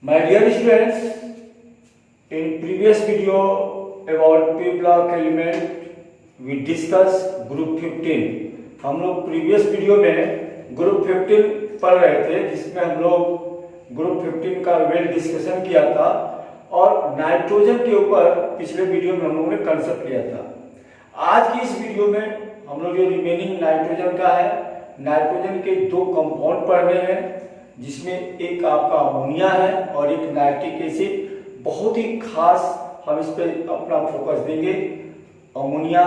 My dear students, in previous video about P block element we discuss group 15। हम लोग previous video में group 15 पढ़ रहे थे, जिसमें हम लोग ग्रुप 15 का वेल डिस्कशन किया था और नाइट्रोजन के ऊपर पिछले वीडियो में हम लोगों ने कंसेप्ट लिया था। आज की इस वीडियो में हम लोग जो रिमेनिंग नाइट्रोजन का है, नाइट्रोजन के दो कंपाउंड पढ़ रहे हैं, जिसमें एक आपका अमोनिया है और एक नाइट्रिक एसिड। बहुत ही खास हम इस पे अपना फोकस देंगे। अमोनिया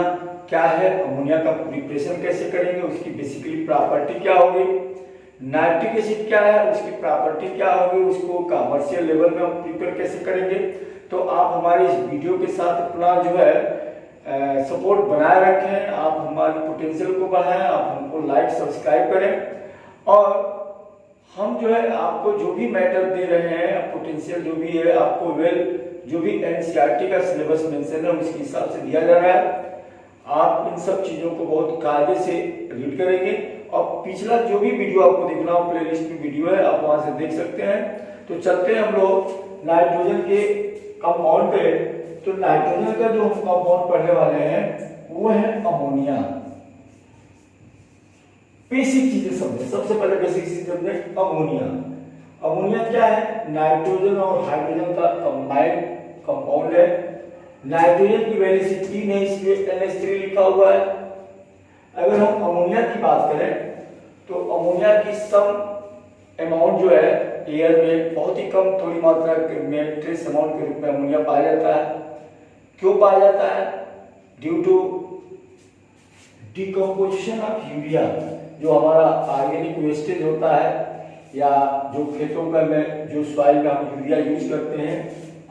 क्या है, अमोनिया का प्रिपरेशन कैसे करेंगे, उसकी बेसिकली प्रॉपर्टी क्या होगी, नाइट्रिक एसिड क्या है, उसकी प्रॉपर्टी क्या होगी, उसको कमर्शियल लेवल में हम प्रिपेयर कैसे करेंगे। तो आप हमारे इस वीडियो के साथ अपना जो है सपोर्ट बनाए रखें, आप हमारे पोटेंशियल को बढ़ाएं, आप हमको लाइक सब्सक्राइब करें और हम जो है आपको जो भी मैटर दे रहे हैं, पोटेंशियल जो भी है आपको वेल जो भी एनसीईआरटी का सिलेबस मेंशन है उसके हिसाब से दिया जा रहा है। आप इन सब चीजों को बहुत कायदे से रीड करेंगे और पिछला जो भी वीडियो आपको देखना हो प्लेलिस्ट में वीडियो है, आप वहां से देख सकते हैं। तो चलते हैं हम लोग नाइट्रोजन के कंपाउंड पे। तो नाइट्रोजन का जो हम कंपाउंड पढ़ने वाले हैं वो है अमोनिया। बेसिक चीजें समझे, सबसे पहले बेसिक चीज समझे अमोनिया। अमोनिया क्या है, नाइट्रोजन और हाइड्रोजन का कंबाइंड कंपाउंड है। नाइट्रोजन की वैल्यू 3 है, इसलिए NH3 लिखा हुआ है। अगर हम अमोनिया की बात करें तो अमोनिया की सम अमाउंट जो है एयर में बहुत ही कम थोड़ी मात्रा में ट्रेस अमाउंट के रूप में अमोनिया पाया जाता है। क्यों पाया जाता है? Due to decomposition of urea, जो हमारा ऑर्गेनिक वेस्टेज होता है या जो खेतों में जो सॉइल में हम यूरिया यूज करते हैं।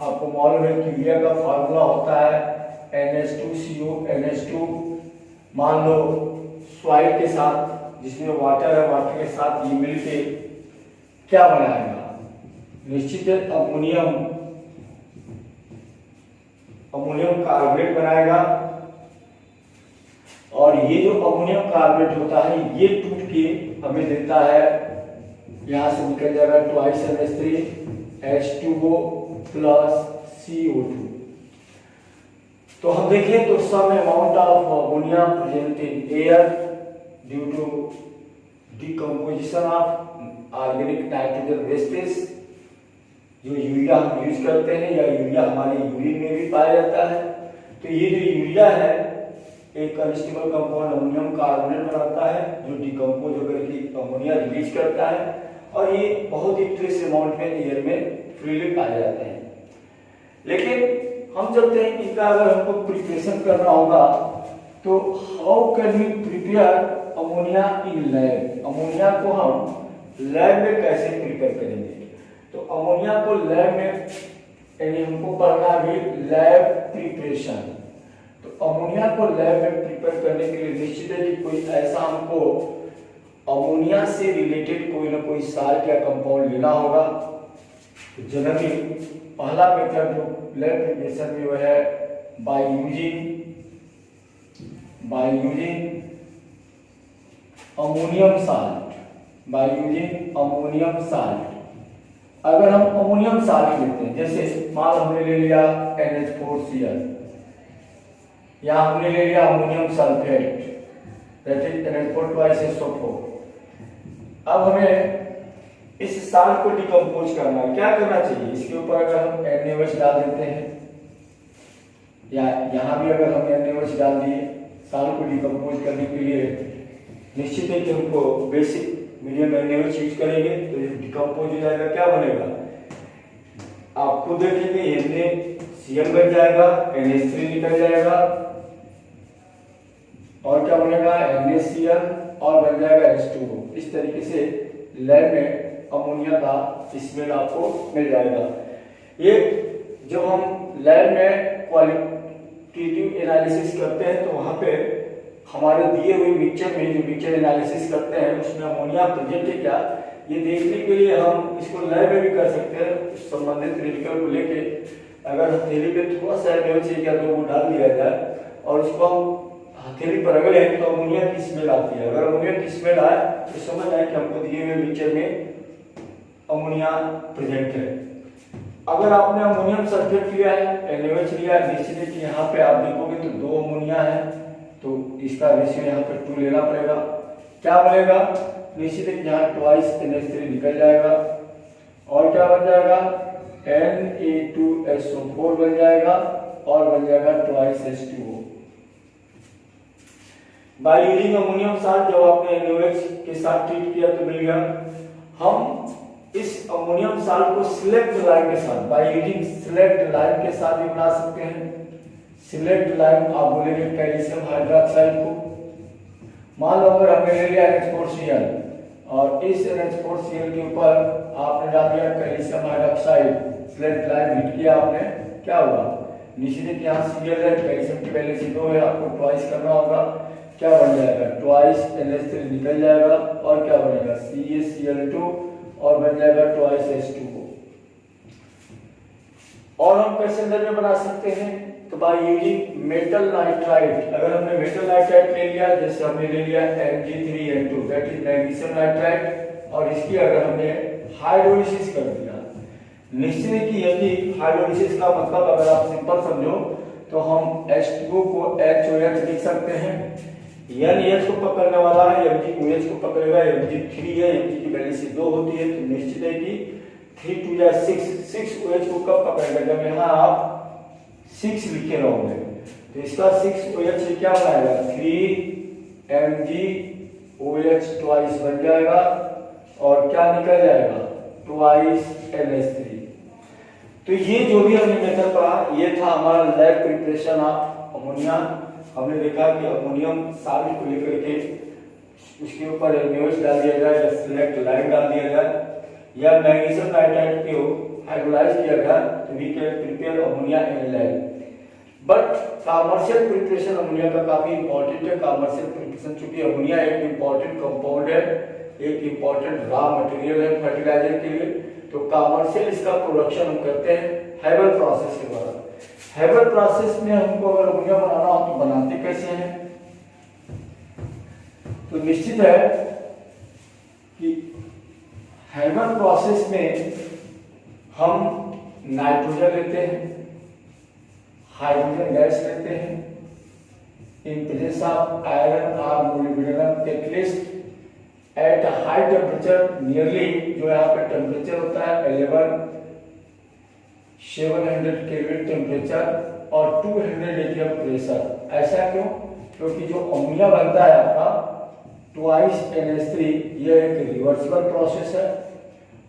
आपको मालूम है कि यूरिया का फार्मूला होता है NH2CO NH2। मान लो सॉइल के साथ जिसमें वाटर है, वाटर के साथ ये मिलके क्या बनाएगा, निश्चित है अमोनियम कार्बोनेट बनाएगा। और ये जो अमोनियम कार्बोनेट होता है ये टूट के हमें देता है, यहां से निकल जाएगा twice NH3 H2O plus CO2। तो हम देखें तो some amount of ammonia present in air due to decomposition of organic nitrogen wastage, जो यूरिया हम यूज करते हैं या यूरिया हमारे यूरिन में भी पाया जाता है। तो ये जो यूरिया है एक अनस्टेबल कंपाउंड अमोनियम कार्बोनेट बनाता है, जो डिकम्पोज होकर के अमोनिया रिलीज करता है और ये बहुत ही ट्रेस अमाउंट में एयर में फ्रीली पाए जाते हैं। लेकिन हम चलते हैं इनका अगर हमको प्रिपरेशन करना होगा तो how can we prepare ammonia in lab. Ammonia को हम लैब में कैसे प्रिपेयर करेंगे? तो अमोनिया को लैब में यानी हमको पढ़ना भी लैब प्रिपरेशन। तो अमोनिया को लैब में प्रिपेयर करने के लिए निश्चित है कि कोई ऐसा हमको अमोनिया से रिलेटेड कोई ना कोई साल्ट या कंपाउंड लेना होगा। तो जनरली पहला मेथड जो लैब प्रिपरेशन में वो है by using ammonium salt. By using ammonium salt. अगर हम अमोनियम साल्ट लेते हैं, जैसे मान हमने ले लिया NH4Cl या हमने ले लिया ammonium sulphate that is NH4 twice SO4। अब हमें इस साल्ट को डिकम्पोज करना है। क्या करना चाहिए? इसके ऊपर अगर हम NaOH डाल देते हैं या यहाँ भी अगर हम NaOH डाल दिए साल्ट को डिकम्पोज करने के लिए, निश्चित है कि हमको बेसिक मीडियम NaOH यूज करेंगे तो ये डिकम्पोज हो जाएगा। क्या बनेगा? आप खुद देखेंगे NaCl बन जाएगा, NH3 निकल जाएगा और क्या बनेगा NaCl और बन जाएगा H2O। इस तरीके से लैब में अमोनिया का स्मेल आपको मिल जाएगा। ये जब हम लैब में क्वालिटेटिव एनालिसिस करते हैं तो वहां पे हमारे दिए हुए मिक्सचर में जो मिक्सचर एनालिसिस करते हैं उसमें अमोनिया प्रेजेंट है क्या, ये देखने के लिए हम इसको लैब में भी कर सकते हैं। संबंधित रिएक्टर को लेके अगर हथेली पे थोड़ा सा NaOH या तो वो डाल दिया जाए और उसको हम हथेली पर रगड़े तो अमोनिया की स्मेल आती है। अगर अमोनिया की स्मेल आए तो समझ आए कि हमको दिए हुए मिक्सचर में अमोनिया प्रेजेंट है। अगर आपने अमोनियम सल्फेट लिया है, NaOH लिया है, निश्चित है कि यहाँ पे आप देखोगे तो 2 अमोनिया है, तो इसका रेशियो यहाँ पे 2 लेना पड़ेगा। क्या बनेगा? निश्चित है कि यहाँ ट्वाइस NH3 निकल जाएगा और क्या बन जाएगा? Na2SO4 बन जाएगा और बन जाएगा twice H2O। By using ammonium salt जब आपने NaOH के साथ ट्रीट किया तो मिल गया। हम इस अमोनियम साल्ट को सिलेक्ट लाइम के साथ, बाय यूजिंग सिलेक्ट लाइम के साथ भी बना सकते हैं। सिलेक्ट लाइम आप बोलेंगे कैल्शियम हाइड्रोक्साइड को। मान लो अगर हमने ले लिया NH4Cl और इस NH4Cl के ऊपर आपने डाल दिया calcium hydroxide, slaked lime hit किया आपने, क्या हुआ? निश्चित है कि यहाँ Cl है, कैल्शियम की वैल्यू 2 है, आपको ट्वाइस करना होगा। क्या बन जाएगा? ट्वाइस NH3 निकल जाएगा और क्या बनेगा? CaCl2 और बन जाएगा ट्वाइस H2O। और हम कैसे अंदर में बना सकते हैं? तो बाय यूजिंग मेटल नाइट्राइड। अगर हमने मेटल नाइट्राइड ले लिया, जैसे हमने ले लिया Mg3N2 that is magnesium nitride, और इसकी अगर हमने हाइड्रोलिसिस कर दिया, निश्चित है कि यदि हाइड्रोलिसिस का मतलब अगर आप सिंपल समझो तो हम H2O को HOH लिख सकते हैं। NH को पकड़ने वाला है, MgOH को पकड़ेगा, Mg3 है, Mg की वैल्यू से 2 होती है, तो निश्चित है कि 3 2 या 6 OH को कब पकड़ेगा? जब यहाँ आप 6 लिखे रहोगे तो इसका 6 OH से क्या बनाएगा? 3 MgOH ट्वाइस बन जाएगा और क्या निकल जाएगा? Twice NH3। तो ये जो भी हमने मेथड पढ़ा, ये था हमारा लैब प्रिपरेशन ऑफ अमोनिया। हमने देखा कि अमोनियम साल्ट को लेकर के उसके ऊपर NaOH डाल दिया जाए या सिलेक्ट लाइम डाल दिया जाए या मैग्नीशियम नाइट्राइड को हाइड्रोलाइज किया जाए तो we can prepare ammonia in lab. But commercial preparation ammonia का काफी इंपॉर्टेंट है। कमर्शियल प्रिपरेशन चूंकि अमोनिया एक इंपॉर्टेंट कंपाउंड है, एक इंपॉर्टेंट रॉ मटेरियल है फर्टिलाइजर के लिए, तो कमर्शियल इसका प्रोडक्शन हम करते हैं हेबल प्रोसेस के द्वारा। हेबल प्रोसेस में हमको अगर अमोनिया बनाना हो तो बनाते कैसे हैं? तो निश्चित है कि हेबल प्रोसेस में हम नाइट्रोजन लेते हैं, हाइड्रोजन गैस लेते हैं, इन प्रेजेंस ऑफ आयरन और molybdenum catalyst at high temperature, nearly जो यहाँ पे टेम्परेचर होता है 700 केल्विन टेम्परेचर और 200 atm प्रेशर। ऐसा क्यों? क्योंकि जो अमोनिया बनता है आपका ट्वाइस NH3, यह एक रिवर्सिबल प्रोसेस है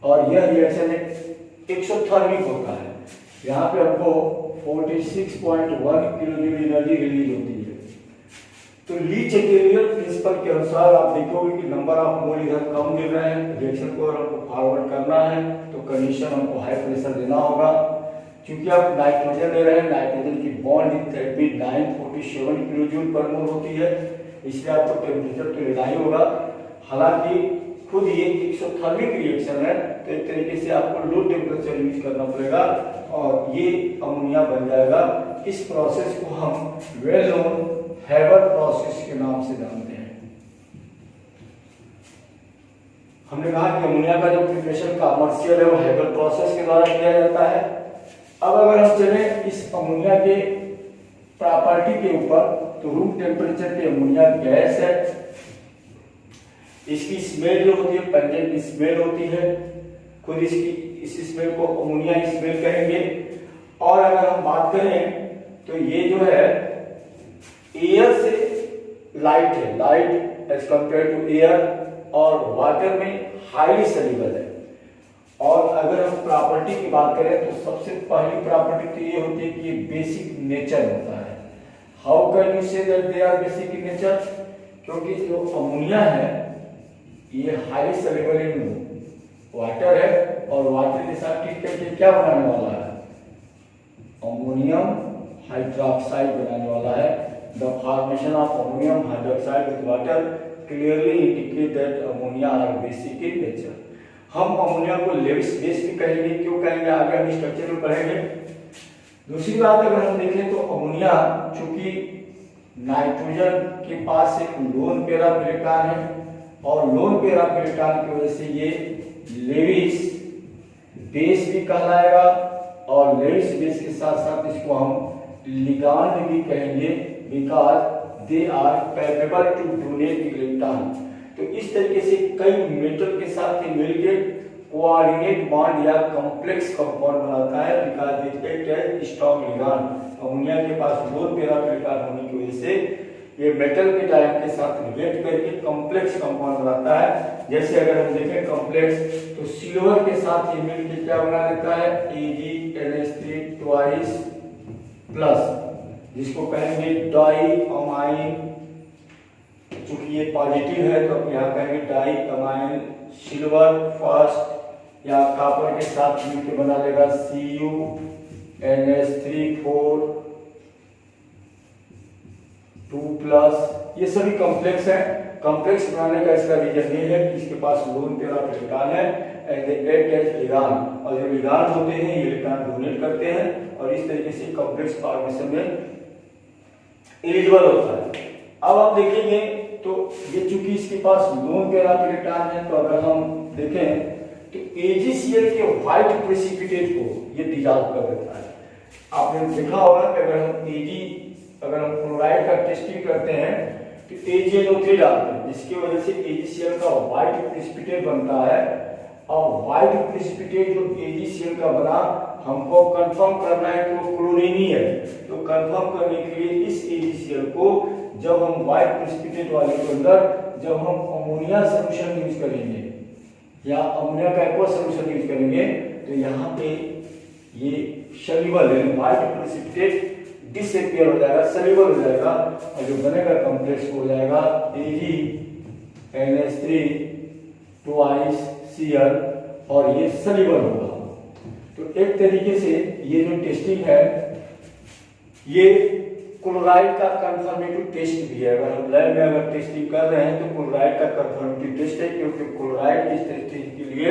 और यह रिएक्शन एक एक्सोथर्मिक होता है। यहाँ पे हमको 46.1 किलोजूल एनर्जी रिलीज होती है। तो ली चैटेरियल प्रिंसिपल के अनुसार आप देखोगे कि नंबर ऑफ मोल इधर कम गिर रहे हैं, रिएक्शन को अगर हमको फॉरवर्ड करना है तो कंडीशन हमको हाई प्रेशर देना होगा। क्योंकि आप नाइट्रोजन ले रहे हैं, नाइट्रोजन की बॉन्ड थेरेपी 947 किलोजूल पर मोल होती है, इसलिए आपको टेम्परेचर तो लेना ही होगा। हालांकि खुद ये एक्सोथर्मिक रिएक्शन है तो एक तरीके से आपको लो टेम्परेचर यूज करना पड़ेगा और ये अमोनिया बन जाएगा। इस प्रोसेस को हम वेल नोन हेबर प्रोसेस के नाम से जानते हैं। हमने कहा कि अमोनिया का जो प्रिपरेशन कमर्शियल है वो हेबर प्रोसेस के द्वारा किया जाता है। अब अगर हम चले इस अमोनिया के प्रॉपर्टी के ऊपर, तो रूम टेम्परेचर पे अमोनिया गैस है, इसकी स्मेल जो होती है पेंडेंट स्मेल होती है, खुद इस स्मेल को अमोनिया स्मेल कहेंगे। और अगर हम बात करें तो ये जो है एयर से लाइट है, light as compare to air, और वाटर में हाईली सॉल्युबल है। और अगर हम प्रॉपर्टी की बात करें तो सबसे पहली प्रॉपर्टी तो ये होती है कि ये बेसिक नेचर होता है। How can you say that they are basic in nature? क्योंकि जो अमोनिया है ये हाईली सॉल्युबल इन वाटर है और वाटर के साथ ट्रीट करके क्या बनाने वाला है? अमोनियम हाइड्रोक्साइड बनाने वाला है। The formation of ammonium hydroxide with water clearly indicate that ammonia are basic in nature. हम अमोनिया को लेविस बेस भी कहेंगे, क्यों कहेंगे आगे हम स्ट्रक्चर में पढ़ेंगे। दूसरी बात अगर हम देखें तो अमोनिया चूंकि नाइट्रोजन के पास एक लोन पेरा इलेक्ट्रॉन है और लोन पेरा इलेक्ट्रॉन की वजह से ये लेविस बेस भी कहलाएगा और लेडीज बेस के साथ साथ इसको हम लिगांड भी कहेंगे, because they are capable to donate electron. तो इस तरीके से कई मेटल के साथ मिलकर कोऑर्डिनेट बॉन्ड या कॉम्प्लेक्स कंपाउंड बनाता है, because it act as strong ligand. Ammonia के पास लोन पेरा इलेक्ट्रॉन होने की वजह से ये मेटल के टाइप के साथ रिलेट करके कॉम्प्लेक्स कंपाउंड बनाता है। जैसे अगर हम देखें कॉम्प्लेक्स, तो सिल्वर के साथ ये मिलकर क्या बना देता है, AgNH3 ट्वाइस प्लस, जिसको कहेंगे डाई अमाइन। चूंकि ये पॉजिटिव है तो यहाँ कहेंगे डाई अमाइन सिल्वर फर्स्ट, या कॉपर के साथ मिलकर बना लेगा CuNH3 2+। ये सभी कॉम्प्लेक्स है। कॉम्प्लेक्स बनाने का इसका रीजन ये है कि इसके पास लोन पेरा इलेक्ट्रॉन है and they act as ligand, और जो लिगांड होते हैं ये इलेक्ट्रॉन डोनेट करते हैं और इस तरीके से कॉम्प्लेक्स फॉर्मेशन में एलिजिबल होता है। अब आप देखेंगे तो ये चूंकि इसके पास लोन पेरा इलेक्ट्रॉन है, तो अगर हम देखें तो AgCl के व्हाइट प्रेसिपिटेट को ये डिसॉल्व कर देता है। आपने देखा होगा कि अगर हम क्लोराइड का टेस्टिंग करते हैं तो AgNO3 डालते हैं, जिसकी वजह से AgCl का व्हाइट प्रेसिपिटेट बनता है। और व्हाइट प्रेसिपिटेट जो AgCl का बना, हमको कंफर्म करना है कि वो क्लोरीन ही है। तो कंफर्म करने के लिए इस AgCl को जब हम व्हाइट प्रेसिपिटेट वाले के अंदर जब हम अमोनिया सॉल्यूशन यूज करेंगे या अमोनिया का एक्वा सॉल्यूशन यूज करेंगे, तो यहाँ पे ये सॉल्युबल है, व्हाइट प्रेसिपिटेट डिसअपीयर हो जाएगा, सॉल्युबल हो जाएगा, और जो बनेगा कॉम्प्लेक्स हो जाएगा AgNH3 ट्वाइस Cl, और ये सॉल्युबल होगा। तो एक तरीके से ये जो टेस्टिंग है ये क्लोराइड का कंफर्मेटिव टेस्ट भी है। अगर हम लैब में अगर टेस्टिंग कर रहे हैं तो क्लोराइड का कंफर्मेटिव टेस्ट है, क्योंकि क्लोराइड की टेस्टिंग के लिए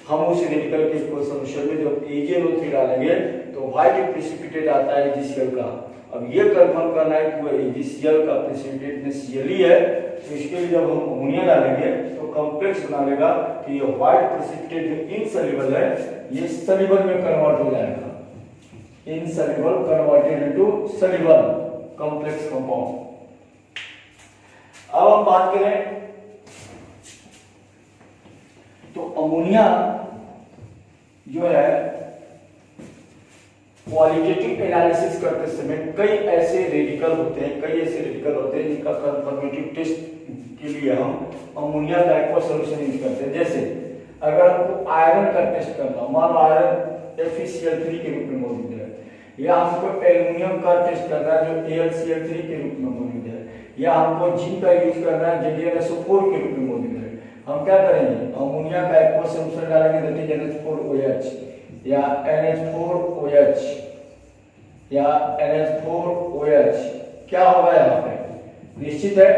हम उस रेडिकल के सॉल्यूशन में जब AgNO3 डालेंगे तो व्हाइट प्रेसिपिटेट आता है AgCl का। अब ये कंफर्म करना है कि वो AgCl का प्रेसिपिटेट में Cl ही है, तो इसके लिए जब हम अमोनिया डालेंगे तो कॉम्प्लेक्स बना लेगा कि ये व्हाइट प्रेसिपिटेट जो इनसॉल्युबल है ये सॉल्युबल में कन्वर्ट हो जाएगा, insoluble converted into soluble complex compound. अब हम बात करें तो अमोनिया जो है क्वालिटेटिव एनालिसिस करते समय कई ऐसे रेडिकल होते हैं जिनका कंफर्मेटिव टेस्ट के लिए हम अमोनिया का एक्वा सॉल्यूशन यूज करते हैं। जैसे अगर हमको आयरन का टेस्ट करना, मान लो आयरन FeCl3 के रूप में मौजूद है, या हमको एल्युमिनियम का टेस्ट करना है जो AlCl3 के रूप में मौजूद है, या हमको जिंक का यूज करना है ZnSO4 के रूप में मौजूद है, हम क्या करेंगे, अमोनिया का एक्वा सॉल्यूशन डालेंगे, दैट इज NH4OH या NH4OH या NH4OH। क्या होगा यहाँ पे, निश्चित है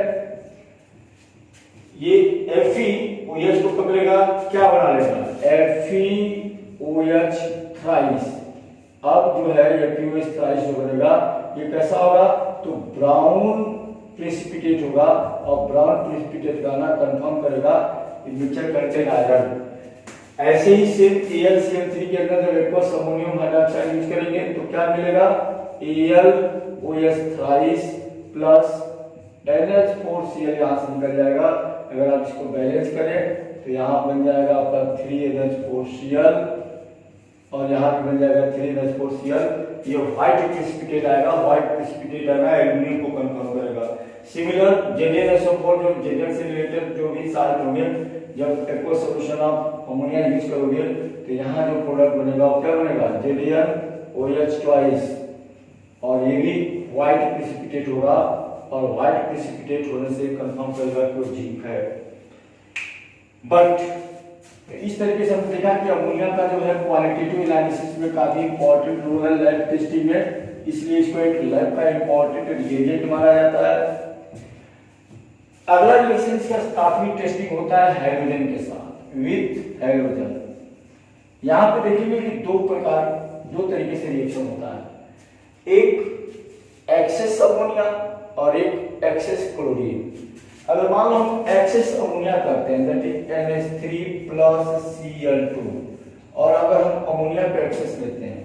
ये FeOH को पकड़ेगा, क्या बना लेगा, FeOH थ्राइस। अब जो है FeOH थ्राइस जो बनेगा ये कैसा होगा, तो ब्राउन प्रेसिपिटेट होगा, और ब्राउन प्रेसिपिटेट का ना कंफर्म करेगा मिक्सचर करते आयरन। ऐसे ही सिर्फ AlCl3 के अंदर जब एक्वस अमोनियम हाइड्रोक्साइड यूज करेंगे तो क्या मिलेगा, AlOH थ्राइस प्लस NH4Cl यहाँ से निकल जाएगा। अगर आप इसको बैलेंस करें तो यहाँ बन जाएगा आपका 3NH4Cl, और यहाँ पे बन जाएगा 3NH4Cl। ये व्हाइट प्रेसिपिटेट आएगा, एल्युमिनियम को कंफर्म करेगा। सिमिलर ZnSO4 जो Zn से रिलेटेड जो भी साल्ट होंगे, जब एक्वस सॉल्यूशन आप अमोनिया यूज करोगे तो यहाँ जो प्रोडक्ट बनेगा वो क्या बनेगा, ZnOH ट्वाइस, और ये भी व्हाइट प्रेसिपिटेट होगा, और व्हाइट प्रेसिपिटेट होने से कंफर्म करेगा कि वो जिंक है। बट इस तरीके से हमने देखा कि अमोनिया का जो है क्वालिटेटिव एनालिसिस में काफी इंपॉर्टेंट रोल है लैब टेस्टिंग में, इसलिए इसको एक लैब का इंपॉर्टेंट रिएजेंट माना जाता है। अगला रिएक्शन इसका काफी टेस्टिंग होता है हाइड्रोजन के साथ, विथ हाइड्रोजन। यहाँ पे देखेंगे कि दो तरीके से रिएक्शन होता है, एक एक्सेस अमोनिया और एक एक्सेस क्लोरीन। अगर मान लो हम एक्सेस अमोनिया करते हैं, that is NH3 plus Cl2, और अगर हम अमोनिया पे एक्सेस लेते हैं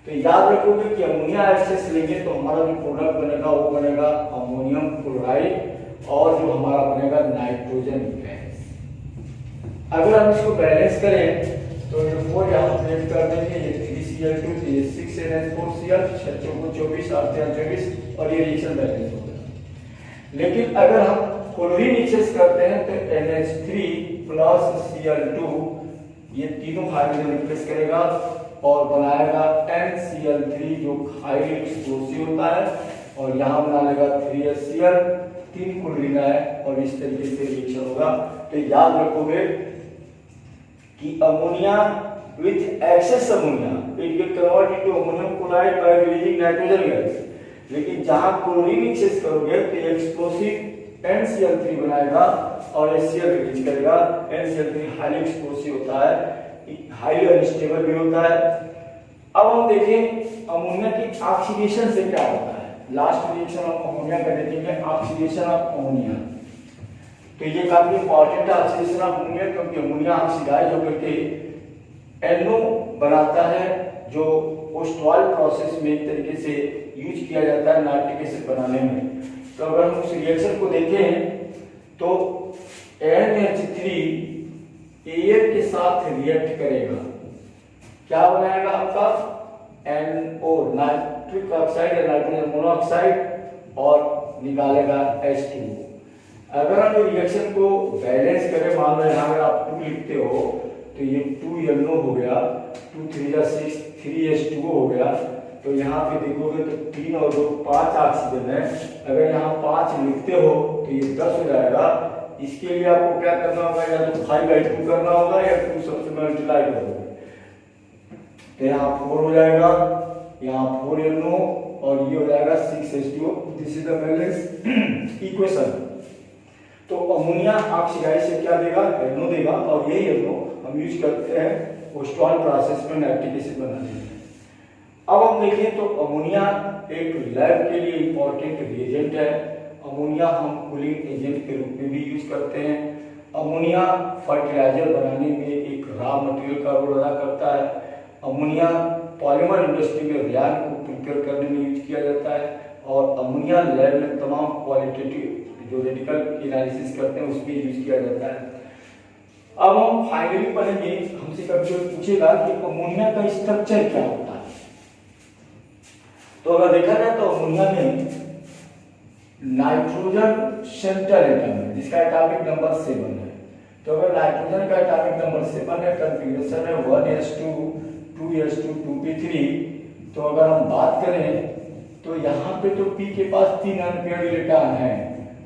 तो याद रखोगे कि अमोनिया एक्सेस लेंगे तो हमारा जो प्रोडक्ट बनेगा वो बनेगा अमोनियम क्लोराइड और जो हमारा बनेगा नाइट्रोजन गैस। अगर हम इसको बैलेंस करें तो जो 4 यहाँ प्लेट कर देंगे, ये 3Cl2 ये 6NH4Cl 6 चौको 24 8 24 और ये रिएक्शन बैलेंस हो गया। लेकिन अगर हम क्लोरीन एक्सेस करते हैं तो NH3 प्लस Cl2 ये तीनों हाइड्रोजन रिप्लेस करेगा और बनाएगा NCl3 जो हाईली एक्सप्लोसिव होता है और यहाँ बना लेगा 3HCl 3 क्लोरीन है और इस तरीके से रिएक्शन होगा। तो याद रखोगे कि ammonia with access ammonia it will convert into ammonium chloride bye releasing nitrogen gas. लेकिन जहां क्लोरीन एक्सेस करोगे तो एक्सप्लोसिव NCl3 बनाएगा और HCl रिलीज करेगा। NCl3 हाईली एक्सप्लोसिव होता है, हाईली अनस्टेबल भी होता है। अब हम देखें अमोनिया की ऑक्सीडेशन से क्या होता है। लास्ट रिएक्शन ऑफ अमोनिया का देखेंगे, ऑक्सीडेशन ऑफ अमोनिया। तो ये काफी इंपॉर्टेंट है ऑक्सीडेशन ऑफ अमोनिया, क्योंकि अमोनिया ऑक्सीडाइज होकर के NO बनाता है जो पोस्ट-वाल प्रोसेस में एक तरीके से यूज किया जाता है नाइट्रिक एसिड बनाने में। तो अगर हम उस रिएक्शन को देखें तो NH3 एयर के साथ रिएक्ट करेगा, क्या बनाएगा आपका NO नाइट्रिक ऑक्साइड या नाइट्रोजन मोनोऑक्साइड और निकालेगा H2। अगर हम रिएक्शन को बैलेंस करें, मान लो यहाँ अगर आप 2 लिखते हो तो ये 2NO हो गया, 2 3 6 3H2O हो गया। तो यहाँ पे देखोगे तो 3 और 2 5 ऑक्सीजन है। अगर यहाँ 5 लिखते हो तो ये 10 हो जाएगा। इसके लिए आपको क्या करना होगा, या तो 5/2 करना होगा या 2 सबसे मल्टीप्लाई करोगे तो यहाँ 4 हो जाएगा, यहाँ 4NO और ये हो जाएगा 6H2O। This is the balance equation. तो अमोनिया ऑक्सीडाइज से क्या देगा, NO देगा और यही NO हम यूज करते हैं पोस्ट-वाल प्रोसेस में नाइट्रिक एसिड बनाने में। अब हम देखें तो अमोनिया एक लैब के लिए इंपॉर्टेंट रिएजेंट है। अमोनिया हम कूलिंग एजेंट के रूप में भी यूज करते हैं। अमोनिया फर्टिलाइजर बनाने में एक रॉ मटेरियल का रोल अदा करता है। अमोनिया पॉलीमर इंडस्ट्री में रेयान को प्रिपेयर करने में यूज किया जाता है और अमोनिया लैब में तमाम क्वालिटेटिव जो रेडिकल एनालिसिस करते हैं उसमें यूज किया जाता है। अब हम फाइनली पढ़ेंगे, हमसे कभी कोई पूछेगा कि अमोनिया का स्ट्रक्चर क्या होता है। तो अगर देखा जाए तो अमोनिया में नाइट्रोजन सेंट्रल एटम है जिसका एटॉमिक नंबर 7 है। तो अगर नाइट्रोजन का एटॉमिक नंबर 7 है, कॉन्फ़िगरेशन है 1s2 2s2 2p3। तो अगर हम बात करें तो यहाँ पे तो p के पास 3 अनपेयर्ड इलेक्ट्रॉन है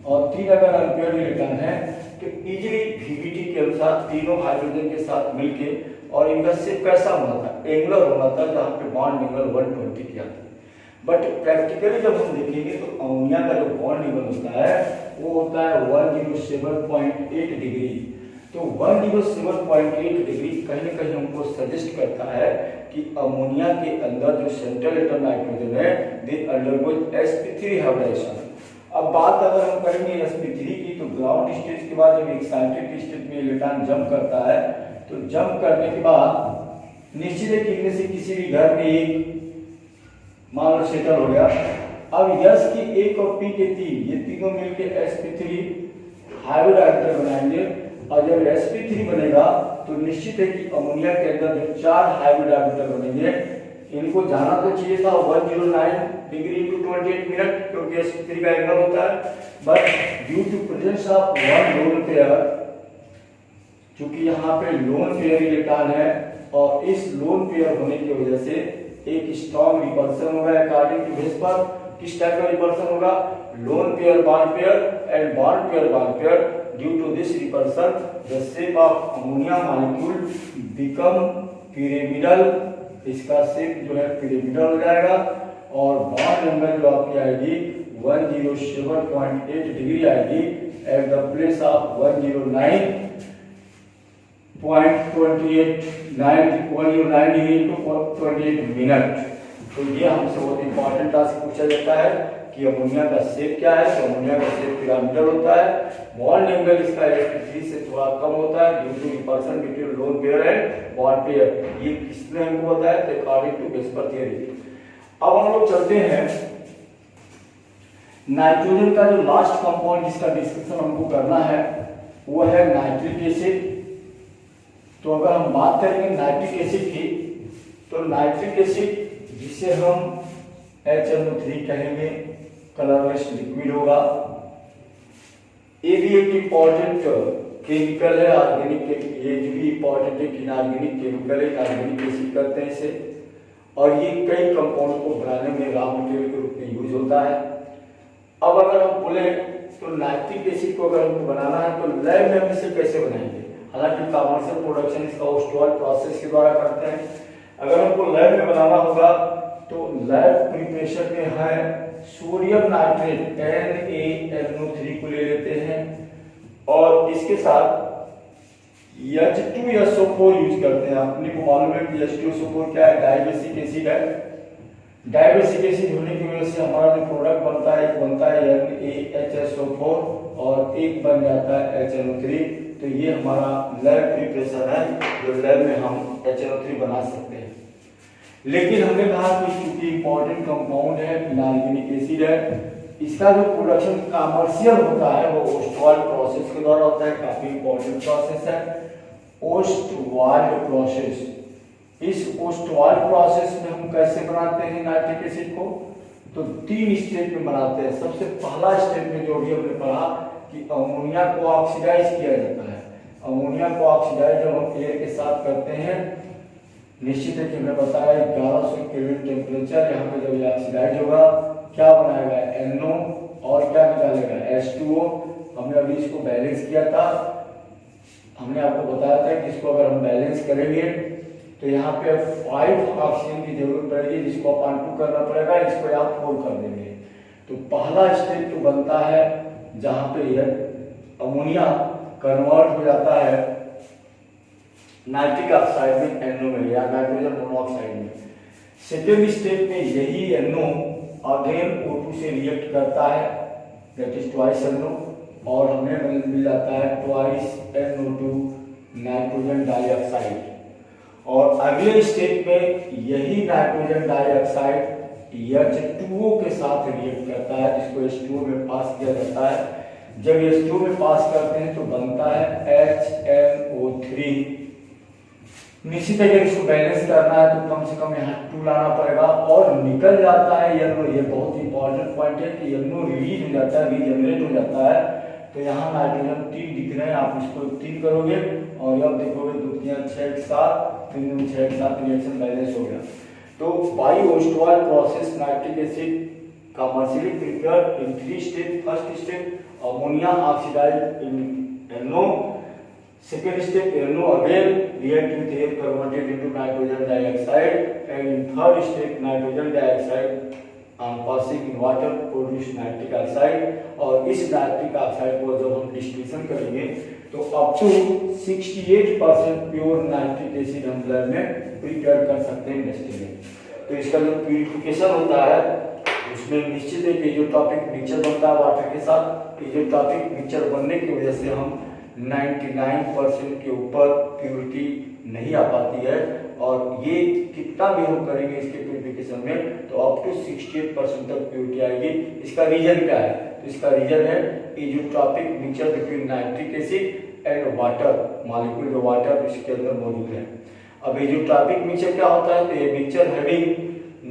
और 3 अगर अनपेयर्ड इलेक्ट्रॉन है तो इजीली VBT के अनुसार तीनों हाइड्रोजन के साथ मिलके, और इनका शेप कैसा होना था, एंगुलर होना था, जहाँ पे बॉन्ड एंगल 120 किया था। बट प्रैक्टिकली जब हम देखेंगे तो अमोनिया का जो बॉन्ड एंगल होता है वो होता है 107.8 डिग्री। तो 107.8 डिग्री कहीं ना कहीं हमको सजेस्ट करता है कि अमोनिया के अंदर जो सेंट्रल एटम नाइट्रोजन है दे अंडरगो sp3 हाइब्रिडेशन। अब बात अगर हम करेंगे sp3 की, तो ग्राउंड स्टेज के बाद जब एक्साइटेड स्टेट में इलेक्ट्रॉन जंप करता है तो जंप करने के बाद निश्चित है कि इनमें से किसी भी घर में एक मान लो सेटल हो गया। अब यस की 1 और p के 3 ये तीनों मिलके sp3 हाइब्रिड ऑर्बिटल बनाएंगे और जब sp3 बनेगा तो निश्चित है कि अमोनिया के अंदर जो 4 हाइब्रिड ऑर्बिटल बनेंगे इनको जाना तो चाहिए था 109 डिग्री इनटू 28 मिनट, क्योंकि sp3 का एंगल होता है। But due to presence of one lone pair, क्योंकि यहाँ पे लोन पेयर इलेक्ट्रॉन है और इस लोन पेयर होने की वजह से एक स्ट्रॉन्ग रिपल्सन होगा अकॉर्डिंग टू वेस्पर। किस टाइप का रिपल्सन होगा, lone pair bond pair and bond pair bond pair. Due to this repulsion the shape of ammonia molecule become pyramidal, इसका शेप जो है पिरामिडल हो जाएगा और बॉन्ड एंगल जो आपकी आएगी 107.8 डिग्री आएगी at the place of 109 degree to 28 minute. तो ये हमसे बहुत इंपॉर्टेंट टास्क पूछा जाता है कि अमोनिया का शेप क्या है। तो अमोनिया का शेप पिरामिडल होता है, बॉन्ड एंगल इसका sp3 से थोड़ा कम होता है due to repulsion between lone pair and bond pair. ये किसने हमको बताया? तो अकॉर्डिंग टू वेस्पर थ्योरी। अब हम लोग चलते हैं नाइट्रोजन का जो लास्ट कंपाउंड जिसका डिस्कशन हमको करना है वो है नाइट्रिक एसिड। तो अगर हम बात करेंगे नाइट्रिक एसिड की, तो नाइट्रिक एसिड जिसे हम HNO3 कहेंगे, कलरलेस लिक्विड होगा। ये भी एक इम्पॉर्टेंट केमिकल है, ऑर्गेनिक। ये जो भी इम्पॉर्टेंट है इनऑर्गेनिक केमिकल है, इनऑर्गेनिक एसिड करते हैं इसे, और ये कई कंपाउंड को बनाने में रॉ मटेरियल के रूप में यूज होता है। अब अगर हम बोले तो नाइट्रिक एसिड को अगर हमको बनाना है तो लैब में हम इसे कैसे बनाएंगे? हालांकि कमर्शियल प्रोडक्शन इसका ओस्टोल प्रोसेस के द्वारा करते हैं। अगर हमको लैब में बनाना होगा तो लैब प्रिपरेशन में है सोडियम नाइट्रेट NaNO3 को ले लेते हैं और इसके साथ H2SO4 यूज करते हैं। अपने को मालूम है कि H2SO4 क्या है? डाइबेसिक एसिड है। डाइबेसिक एसिड होने की वजह से हमारा जो प्रोडक्ट बनता है, एक बनता है NaHSO4 और एक बन जाता है HNO3। तो ये हमारा लैब प्रिपरेशन है जो लैब में हम HNO3 बना सकते हैं। लेकिन हमने कहा कि चूंकि इंपॉर्टेंट कंपाउंड है, इनऑर्गेनिक एसिड है, इसका जो प्रोडक्शन कमर्शियल होता है वो ओस्टवाल्ड प्रोसेस के द्वारा होता है। काफी इंपॉर्टेंट प्रोसेस है ओस्टवाल्ड प्रोसेस। इस ओस्टवाल्ड प्रोसेस में हम कैसे बनाते हैं नाइट्रिक एसिड को? तो 3 स्टेप में बनाते हैं। सबसे पहला स्टेप में जो भी हमने पढ़ा कि अमोनिया को ऑक्सीडाइज किया जाता है। अमोनिया को ऑक्सीडाइज जब हम एयर के साथ करते हैं, निश्चित है कि हमने बताया 1100 केल्विन टेम्परेचर, यहाँ पे जब ये ऑक्सीडाइज होगा क्या बनाएगा? NO और क्या निकालेगा? H2O। हमने अभी इसको बैलेंस किया था, हमने आपको बताया था कि इसको अगर हम बैलेंस करेंगे तो यहाँ पे 5 ऑक्सीजन की जरूरत पड़ेगी, जिसको अपन 2 करना पड़ेगा, इसको आप 4 कर देंगे। तो पहला स्टेप तो बनता है जहाँ पे यह अमोनिया कन्वर्ट हो जाता है नाइट्रिक ऑक्साइड में, NO में या नाइट्रोजन मोनोऑक्साइड में। सेकेंड स्टेप में यही NO अगेन O2 से रिएक्ट करता है, दैट इज ट्वाइस NO, और हमें मिल जाता है ट्वाइस NO2 नाइट्रोजन डाइऑक्साइड। और अगले स्टेप में यही नाइट्रोजन डाइऑक्साइड H2O के साथ रिएक्ट करता है, इसको H2O में पास किया जाता है। जब H2O में पास करते हैं तो बनता है HNO3। निश्चित है कि इसको बैलेंस करना है तो कम से कम यहाँ 2 लाना पड़ेगा और निकल जाता है NO। ये बहुत इंपॉर्टेंट पॉइंट है कि NO रिलीज हो जाता है, रीजनरेट हो जाता है। तो यहाँ नाइट्रोजन 3 दिख रहे हैं, आप इसको 3 करोगे और अब देखोगे 2 3 6 7 3 6 7 रिएक्शन बैलेंस हो गया। तो by Ostwald process nitric acid commercially prepared in 3 step. First step ammonia oxidised in NO, second step NO again react with air converted into nitrogen dioxide, and in third step nitrogen dioxide passing in water produce nitric oxide। और इस nitric oxide को जब हम distillation करेंगे तो up to 68% pure nitric acid हम lab में prepare कर सकते हैं इंडस्ट्री में। तो इसका जो प्यूरिफिकेशन होता है उसमें निश्चित है कि जो टॉपिक मिक्सचर बनता है वाटर के साथ, ये जो टॉपिक मिक्सचर बनने की वजह से हम 99% के ऊपर प्योरिटी नहीं आ पाती है, और ये कितना भी हम करेंगे इसके प्यूरिफिकेशन में तो अप टू 68% तक प्योरिटी आएगी। इसका रीजन क्या है? तो इसका रीजन है azeotropic mixture between nitric acid and water, molecule जो वाटर इसके अंदर मौजूद है। अब इज़ोट्रॉपिक मिक्सचर क्या होता है? तो ये mixture having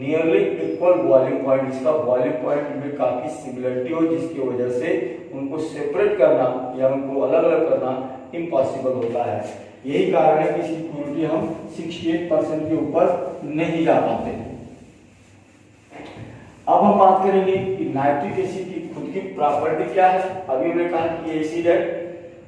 nearly equal boiling point, इसका बॉइलिंग पॉइंट में काफी सिमिलरिटी हो जिसकी वजह से उनको सेपरेट करना या उनको अलग अलग करना इम्पॉसिबल होता है। यही कारण है कि इसकी प्योरिटी हम 68% के ऊपर नहीं जा पाते। अब हम बात करेंगे कि नाइट्रिक एसिड की खुद की प्रॉपर्टी क्या है। अभी हमने कहा कि एसिड है,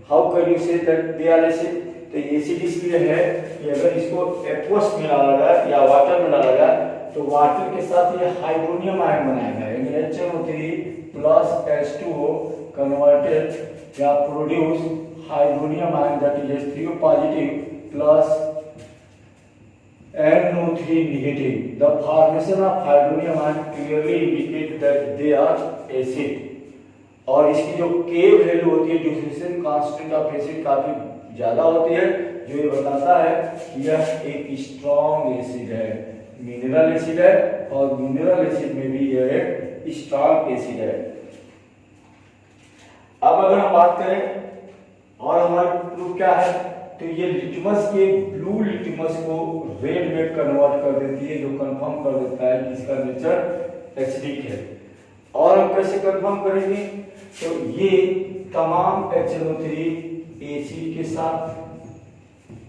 how can you say that they are acid? तो एसिड इसलिए है कि अगर इसको एक्वस में डाला जाए या वाटर में डाला जाए तो वाटर के साथ ये हाइड्रोनियम आयन बनाएगा, यानी HNO3 प्लस H2O कन्वर्टेड या produce hydronium ion that is H3O positive plus NO3 negative. The formation of hydronium ion clearly indicate that they are acid. और इसकी जो K वैल्यू होती है, डिफ्यूजन कांस्टेंट ऑफ एसिड काफी ज्यादा होती है, जो ये बताता है कि यह एक स्ट्रॉन्ग एसिड है, मिनरल एसिड है, और मिनरल एसिड में भी यह एक स्ट्रॉन्ग एसिड है। अब अगर हम बात करें और हमारी प्रूफ क्या है, तो ये लिटमस के ब्लू लिटमस को रेड में कन्वर्ट कर देती है, जो कंफर्म कर देता है कि इसका नेचर एसिडिक है। और हम कैसे कंफर्म करेंगे, तो ये तमाम HNO3 एसिड के साथ,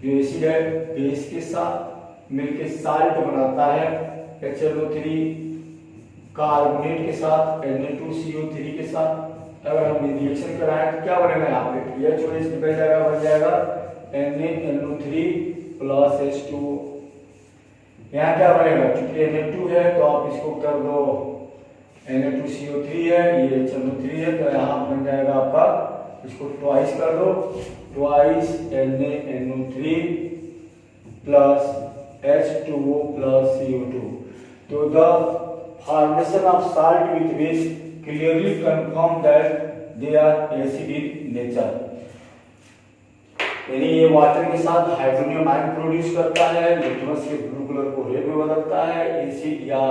जो एसिड है बेस के साथ मिलकर साल्ट बनाता है, HNO3 कार्बोनेट के साथ Na2CO3 के साथ। अगर हम रिएक्शन कराएं तो क्या बनेगा, यहाँ पे HOH निकल जाएगा, बन जाएगा NaNO3 प्लस H2। यहाँ क्या बनेगा, क्योंकि Na2 है तो आप इसको कर दो Na2CO3 है, ये HNO3 है, तो यहाँ बन जाएगा आपका, इसको ट्वाइस कर दो, twice NaNO3 plus H2O plus CO2। तो the formation of salt with base clearly confirm that they are acid in nature। यानी ये वाटर के साथ हाइड्रोनियम आयन प्रोड्यूस करता है, लिटमस के ब्लू कलर को रेड में बदलता है, एसिड या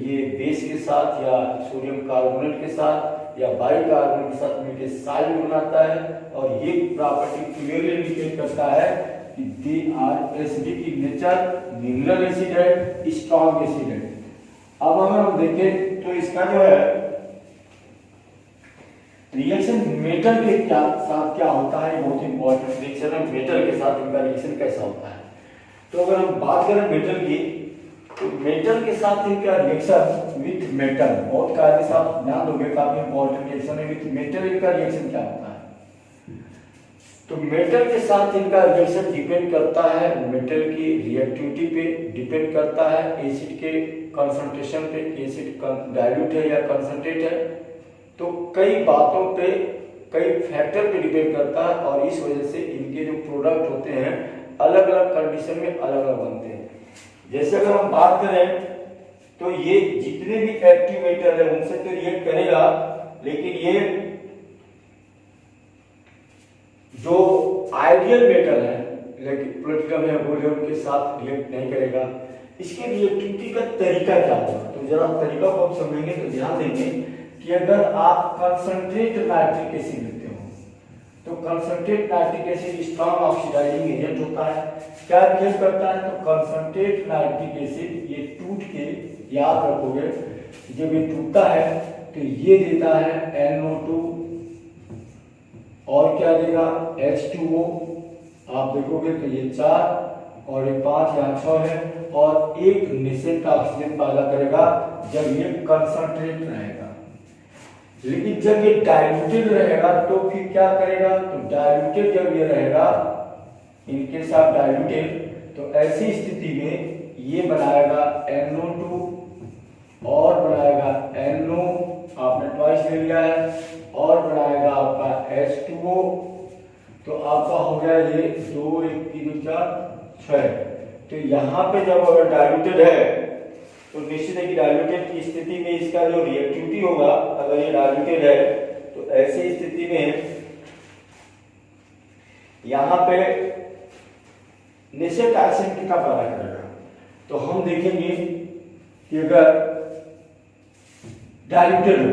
ये बेस के साथ या सोडियम कार्बोनेट के साथ या बाइकार्बोनेट के साथ मिलकर साल्ट बनाता है, और ये प्रॉपर्टी क्लियरली इंडिकेट करता है कि they are acidic in nature, mineral acid है, स्ट्रॉन्ग एसिड है। अब अगर हम देखें तो इसका जो है रिएक्शन मेटल के साथ क्या होता है, बहुत इंपॉर्टेंट रिएक्शन है, मेटल के साथ इनका रिएक्शन कैसा होता है। तो अगर हम बात करें मेटल की, तो मेटल के साथ इनका रिएक्शन विथ मेटल, बहुत कायदे से आप ध्यान दोगे, काफी इंपॉर्टेंट रिएक्शन है। विथ मेटल इनका रिएक्शन क्या होता है, तो मेटल के साथ इनका रिएक्शन डिपेंड करता है मेटल की रिएक्टिविटी पे, डिपेंड करता है एसिड के कंसंट्रेशन पे, एसिड डाइल्यूट है या कंसंट्रेट है, तो कई बातों पे, कई फैक्टर पे डिपेंड करता है, और इस वजह से इनके जो प्रोडक्ट होते हैं अलग अलग कंडीशन में अलग अलग बनते हैं। जैसे अगर हम बात करें तो ये जितने भी एक्टिव मेटल है उनसे तो रिएक्ट करेगा, लेकिन ये जो आइडियल मेटल है, लेकिन प्लैटिनम या गोल्ड के साथ रिएक्ट नहीं करेगा। इसके रिएक्टिविटी का तरीका क्या होगा, तो जरा तरीका को हम समझेंगे तो ध्यान देंगे कि अगर आप कंसंट्रेट नाइट्रिक एसिड लेते हो, तो concentrate nitric acid strong oxidising agent होता है। क्या बिहेव करता है, तो कंसंट्रेट नाइट्रिक एसिड ये टूट के, याद रखोगे जब ये टूटता है तो ये देता है NO2 और क्या देगा H2O। आप देखोगे तो ये 4 और ये 5 यहाँ 6 है, और एक नेसेंट ऑक्सीजन पैदा करेगा जब ये कंसंट्रेट रहेगा। लेकिन जब ये डाइल्यूटेड रहेगा तो फिर क्या करेगा, तो डाइल्यूटेड जब ये रहेगा, इनके साथ डाइल्यूटेड, तो ऐसी स्थिति में ये बनाएगा NO2 और बनाएगा NO, आपने ट्वाइस ले लिया है, और बनाएगा आपका H2O। तो आपका हो गया ये 2 1 3 4 6। तो यहाँ पे जब अगर डाइल्यूटेड है तो निश्चित है कि डाइल्यूटेड की स्थिति में इसका जो रिएक्टिविटी होगा, अगर ये डाइल्यूटेड है तो ऐसी स्थिति में यहाँ पे नेसेंट ऑक्सीजन का पैदा करेगा। तो हम देखेंगे कि अगर डाइल्यूटेड हो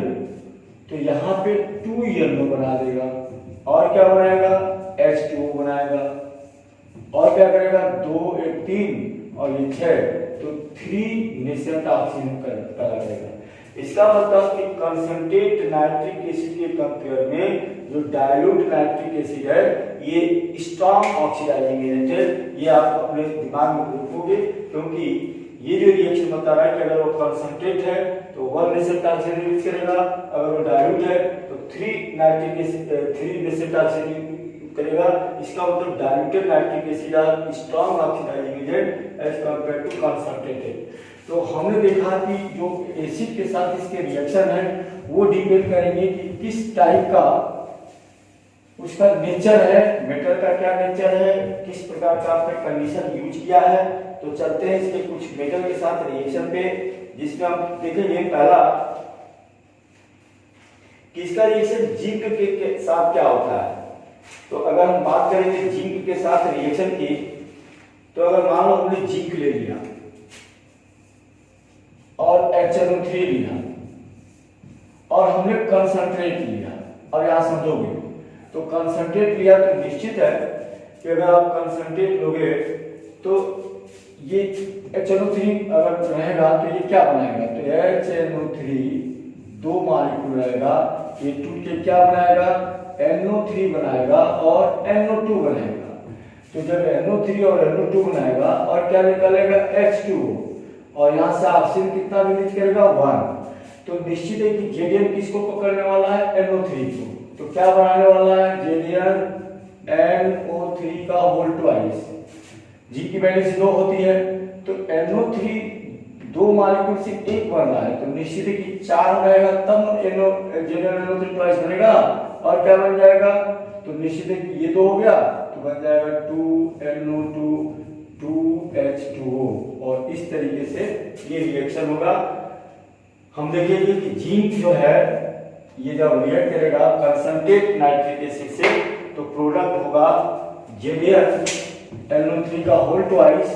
तो यहाँ पे 2 बना देगा, और क्या बनाएगा H2O बनाएगा, और क्या करेगा 2 1 3 और ये 6, तो 3 नेसेंट ऑक्सीजन पैदा करेगा। इसका मतलब कि कंसंट्रेट नाइट्रिक एसिड के कंपेयर में जो डाइल्यूट नाइट्रिक एसिड है ये स्ट्रॉन्ग ऑक्सीडाइजिंग एजेंट है। ये आप अपने दिमाग में रखोगे, क्योंकि ये जो रिएक्शन बता रहा है कि अगर वो कंसंट्रेट है तो 1 नेसेंट ऑक्सीजन रिलीज करेगा, अगर वो डाइल्यूट है तो 3 नेसेंट ऑक्सीजन करेगा। इसका मतलब diluted nitric acid are strong oxidising agent as compare to concentrated. तो हमने देखा कि जो एसिड के साथ इसके रिएक्शन है वो डिपेंड करेंगे कि किस टाइप का उसका नेचर है, मेटल का क्या नेचर है, किस प्रकार का आपने कंडीशन यूज किया है। तो चलते हैं इसके कुछ मेटल के साथ रिएक्शन पे, जिसमें हम देखेंगे पहला कि इसका रिएक्शन जिंक के साथ क्या होता है। तो अगर हम बात करेंगे जिंक के साथ रिएक्शन की, तो अगर मान लो हमने जिंक ले लिया और HNO3 लिया और हमने कंसंट्रेट लिया, अब यहां समझोगे, तो कंसंट्रेट लिया तो निश्चित है कि अगर आप कंसंट्रेट लोगे तो ये HNO3 अगर रहेगा तो ये क्या बनाएगा, तो HNO3 दो मॉलिक्यूल रहेगा, ये टूट के क्या बनाएगा, NO3 बनाएगा और NO2 बनाएगा। तो जब NO3 और NO2 बनाएगा और क्या निकलेगा, H2O, और यहाँ से ऑक्सीजन कितना रिलीज करेगा, 1। तो निश्चित है कि जेडीएन किसको पकड़ने वाला है, NO3 को। तो क्या बनाने वाला है, जेडीएन NO3 का होल ट्वाइस। जी की वैल्यू 0 होती है, तो NO3 दो मॉलिक्यूल से एक बन रहा है, तो निश्चित है कि 4 रहेगा तब जेडीएन NO3 ट्वाइस बनेगा, और क्या बन जाएगा, तो निश्चित है कि ये 2 हो गया तो बन जाएगा 2NO2 2H2O, और इस तरीके से ये रिएक्शन होगा। हम देखेंगे कि जिंक जो है ये जब रिएक्ट करेगा कंसंट्रेट नाइट्रिक एसिड से, तो प्रोडक्ट होगा जेडीएन NO3 का होल ट्वाइस,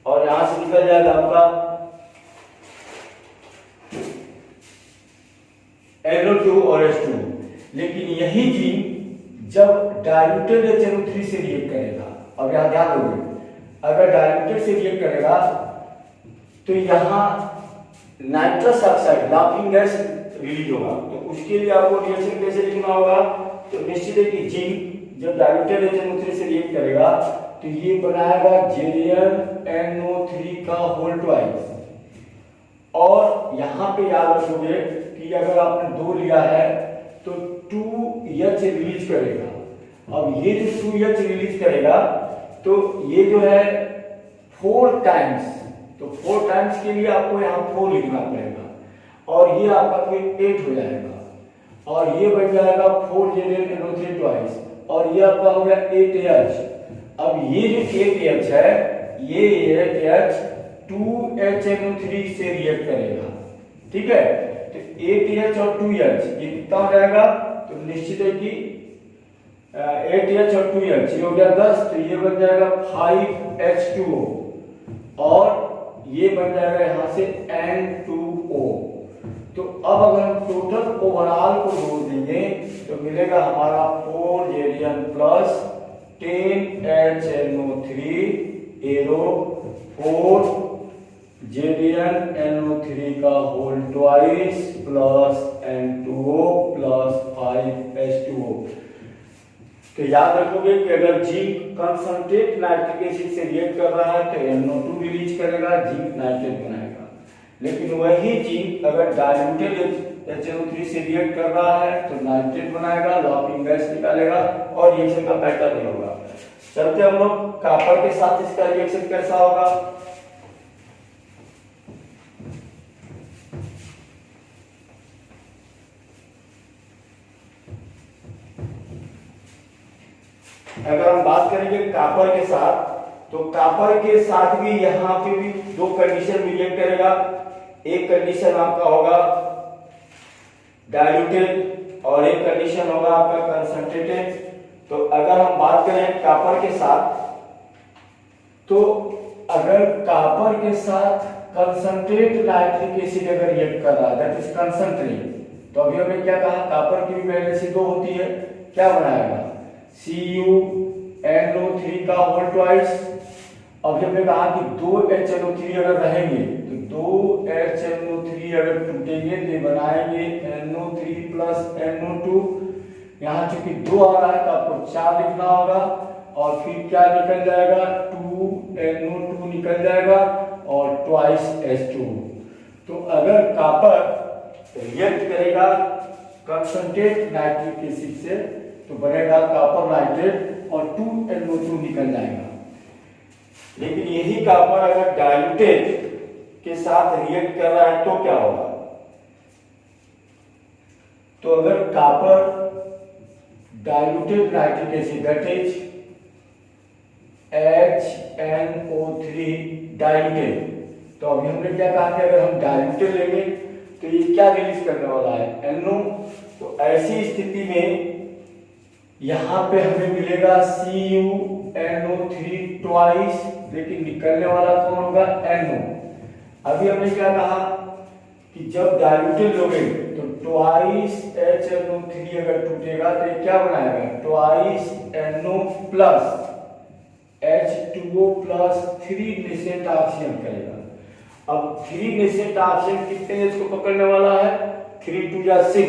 और यहां से निकल जाएगा आपका NO2 और H2। लेकिन यही जिंक जब डाइल्यूटेड HNO3 से रिएक्ट करेगा, अब यहां ध्यान दोगे, अगर डाइल्यूटेड से रिएक्ट करेगा तो यहां nitrous oxide laughing gas release होगा। तो उसके लिए आपको रिएक्शन कैसे लिखना होगा, तो निश्चित है कि जिंक जब डाइल्यूटेड HNO3 से रिएक्ट करेगा तो ये बनाएगा जेडीएन NO3 का होल ट्वाइस, और यहां पे याद रखोगे कि अगर आपने 2 लिया है तो 2H रिलीज करेगा। अब ये जो 2H रिलीज करेगा तो ये जो है 4 टाइम्स, तो 4 टाइम्स के लिए आपको यहाँ 4 लिखना पड़ेगा, और ये आपका फिर 8 हो जाएगा, और ये बन जाएगा 4 जेडीएन NO3 ट्वाइस, और ये आपका हो गया 8H। अब ये जो 8H है, ये 8H 2HNO3 से रिएक्ट करेगा, ठीक है। तो 8H और 2H ये कितना हो जाएगा, तो निश्चित है कि 8H और 2H ये हो गया 10, तो ये बन जाएगा 5H2O, और ये बन जाएगा यहां से N2O। तो अब अगर हम टोटल ओवरऑल को जोड़ देंगे तो मिलेगा हमारा 4 जेडीएन प्लस 10 HNO3 एरो 4 जेडीएन NO3 का whole twice plus N2O plus 5H2O। तो याद रखोगे कि अगर जिंक कंसंट्रेट नाइट्रिक एसिड से रिएक्ट कर रहा है तो NO2 रिलीज करेगा, जिंक नाइट्रेट बनाएगा। लेकिन वही जिंक अगर डाइल्यूटेड HNO3 से रिएक्ट कर रहा है तो नाइट्रेट बनाएगा, लाफिंग गैस निकालेगा, और रिएक्शन का पैटर्न ये होगा। चलते हम लोग कॉपर के साथ इसका रिएक्शन कैसा होगा। अगर हम बात करेंगे कॉपर के साथ, तो कॉपर के साथ भी यहाँ पे भी 2 कंडीशन में रिएक्ट करेगा। एक कंडीशन आपका होगा डाइल्यूटेड और एक कंडीशन होगा आपका कंसंट्रेटेड। तो अगर हम बात करें कॉपर के साथ, तो अगर कॉपर के साथ कंसंट्रेट नाइट्रिक एसिड अगर रिएक्ट कर रहा है, दैट इज कंसंट्रेट, तो अभी हमने क्या कहा, कॉपर की भी वैलेंसी 2 होती है, क्या बनाएगा, CuNO3 का होल ट्वाइस। अब हमने कहा कि 2HNO3 अगर रहेंगे तो 2HNO3 अगर टूटेंगे तो बनाएंगे NO3 प्लस NO2। यहाँ चूंकि 2 आ रहा है तो आपको 4 लिखना होगा, और फिर क्या निकल जाएगा, 2NO2 निकल जाएगा और ट्वाइस H2। तो अगर कॉपर रिएक्ट करेगा कंसंट्रेट नाइट्रिक एसिड से तो बनेगा कॉपर नाइट्रेट और 2NO2 निकल जाएगा। लेकिन यही कॉपर अगर डाइल्यूटेड के साथ रिएक्ट कर रहा है तो क्या होगा, तो अगर copper diluted nitric acid that is HNO3 diluted, तो अभी हमने क्या कहा कि अगर हम डाइल्यूटेड लेंगे तो ये क्या रिलीज करने वाला है, NO। तो ऐसी स्थिति में यहाँ पे हमें मिलेगा CuNO3 ट्वाइस, लेकिन निकलने वाला कौन होगा? NO। अभी हमने क्या कहा कि जब डाइल्यूटेड लोगे तो ट्वाइस HNO3 अगर टूटेगा तो ये क्या बनाएगा? Twice NO plus H2O plus 3 nascent oxygen करेगा। अब 3 नेसेंट ऑक्सीजन कितने H को पकड़ने वाला है? 3 2 या 6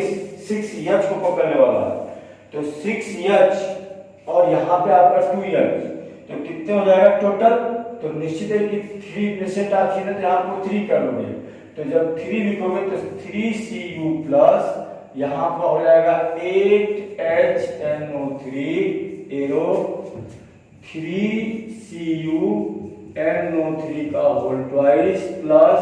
H को पकड़ने वाला है। तो 6H और यहाँ पे आपका 2H, तो कितने हो जाएगा टोटल? तो निश्चित है कि 3 नेसेंट ऑक्सीजन है, आपको 3 कर लोगे, तो जब 3 लिखोगे तो 3Cu प्लस यहाँ पर हो जाएगा 8HNO3 एरो 3CuNO3 का होल ट्वाइस प्लस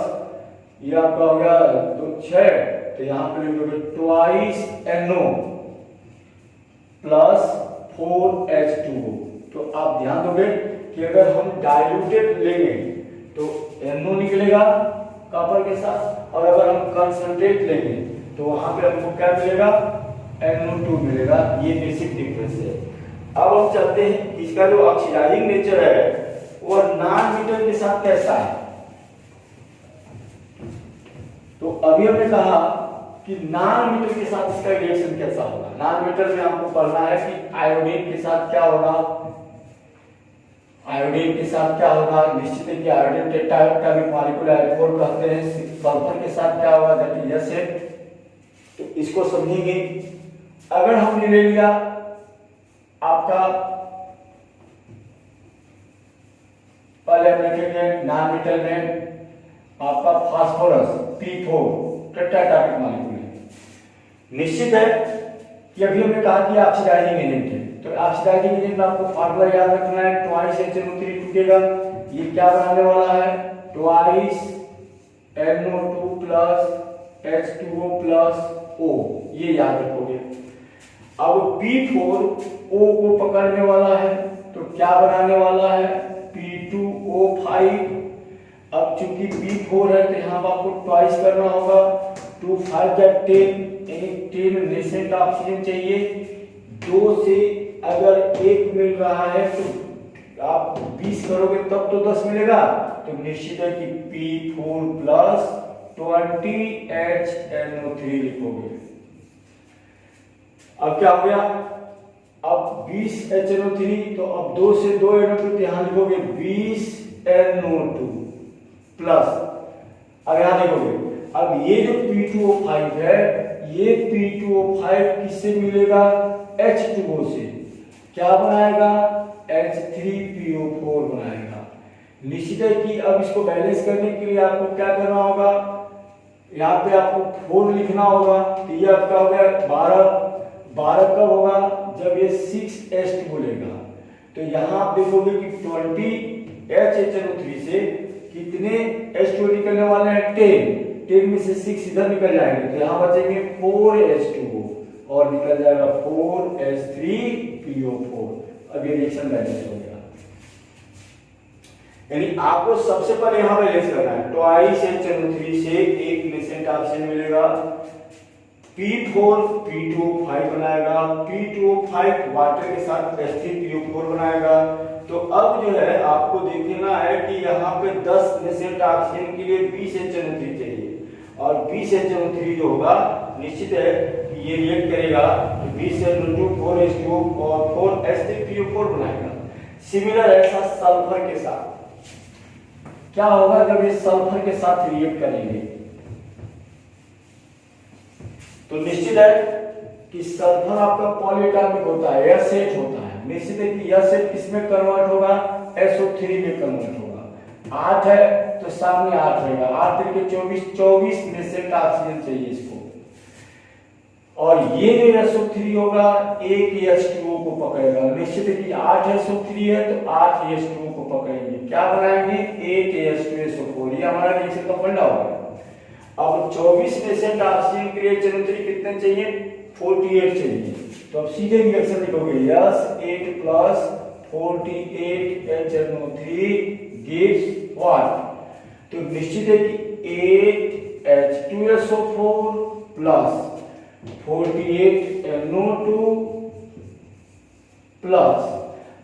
ये आपका हो गया तो 6, तो यहाँ पे लिखोगे ट्वाइस NO प्लस 4H2O। तो आप ध्यान दोगे कि अगर हम डाइल्यूटेड लेंगे तो NO निकलेगा कॉपर के साथ, और अगर हम कंसंट्रेट लेंगे तो वहां पे हमको क्या मिलेगा? NO2 मिलेगा। ये बेसिक डिफरेंस है। अब हम चलते हैं, इसका जो ऑक्सीडाइजिंग नेचर है वो नॉन मेटल के साथ कैसा है। तो अभी हमने कहा कि नॉन मेटल के साथ इसका रिएक्शन कैसा होगा। नॉन मेटल में आपको पढ़ना है कि आयोडीन के साथ क्या होगा। आयोडीन के साथ क्या होगा? निश्चित है कि आयोडीन टेट्राहेड्रल मॉलिक्यूल आयोडोर कहते हैं। सल्फर के साथ क्या होगा? That is acid. तो इसको समझेंगे। अगर हमने ले लिया आपका, पहले हमने लिया नॉन मेटल में आपका फास्फोरस P4 टेट्राहेड्रल मॉलिक्यूल है। निश्चित है कि अभी हमने कहा कि ऑक्सीडाइजिंग एजेंट है, तो ऑक्सीडाइजिंग एजेंट में आपको फार्मूला याद रखना है। ट्वाइस HNO3 टूटेगा, ये क्या बनाने वाला है? Twice NO2 plus H2O plus O, ये याद रखोगे। अब P4 O को पकड़ने वाला है तो क्या बनाने वाला है? P2O5। अब चूंकि P4 है तो यहाँ पर आपको ट्वाइस करना होगा। 2 5 10, यानी 10 नेसेंट ऑक्सीजन चाहिए। 2 से अगर 1 मिल रहा है तो आप 20 करोगे तब तो 10 मिलेगा। तो निश्चित है कि P4 प्लस 20HNO3 लिखोगे। अब क्या हो गया? अब 20 HNO3, तो अब 2 से 2 NO2 यहां लिखोगे 20 NO2 प्लस, अब यहां देखोगे, अब ये जो P2O5 है, ये P2O5 किससे मिलेगा? H2O से। क्या बनाएगा? H3PO4 बनाएगा। निश्चित है कि अब इसको बैलेंस करने के लिए आपको क्या करना होगा? यहाँ पे आपको 4 लिखना होगा। तो ये आपका हो गया 12 कब होगा? जब ये 6H बोलेगा। तो यहाँ आप देखोगे कि 20HNO3 से कितने H2 निकलने वाले हैं? 10 में से 6 इधर निकल जाएंगे, तो यहाँ बचेंगे 4H2O और निकल जाएगा 4H3PO4। अब ये रिएक्शन बैलेंस हो गया। यानी आपको सबसे पहले यहाँ बैलेंस करना है। ट्वाइस HNO3 से 1 नेसेंट ऑक्सीजन मिलेगा। P4 P2O5 बनाएगा। P2O5 वाटर के साथ H3PO4 बनाएगा। तो अब जो है आपको देखना है कि यहाँ पे 10 नेसेंट ऑक्सीजन के लिए 20 HNO3 चाहिए, और 20 HNO3 जो होगा निश्चित है कि ये रिएक्ट करेगा तो 20 NO2 4H2O और 4H3PO4 बनाएगा। सिमिलर ऐसा सल्फर के साथ क्या होगा? जब ये सल्फर के साथ रिएक्ट करेंगे तो निश्चित है कि सल्फर आपका पॉलीएटॉमिक होता है, यह सेट होता है। निश्चित है कि यह सेट किसमें कन्वर्ट होगा? SO3 में कन्वर्ट होगा। 8 है तो सामने 8 रहेगा। 8 तरीके 24 नेसेंट ऑक्सीजन चाहिए इसको। और ये जो SO3 होगा एक H2O को पकड़ेगा। निश्चित है कि 8 SO3 है तो 8 H2O को पकड़ेंगे। क्या बनाएंगे? 8 H2SO4। ये हमारा रिएक्शन का फंडा होगा। अब 24 नेसेंट ऑक्सीजन के लिए HNO3 कितने चाहिए? 48 चाहिए। तो अब सीधे रिएक्शन लिखोगे S8 plus 48 HNO3 gives what? तो निश्चित है कि 8 H2SO4 प्लस 48 NO2 प्लस,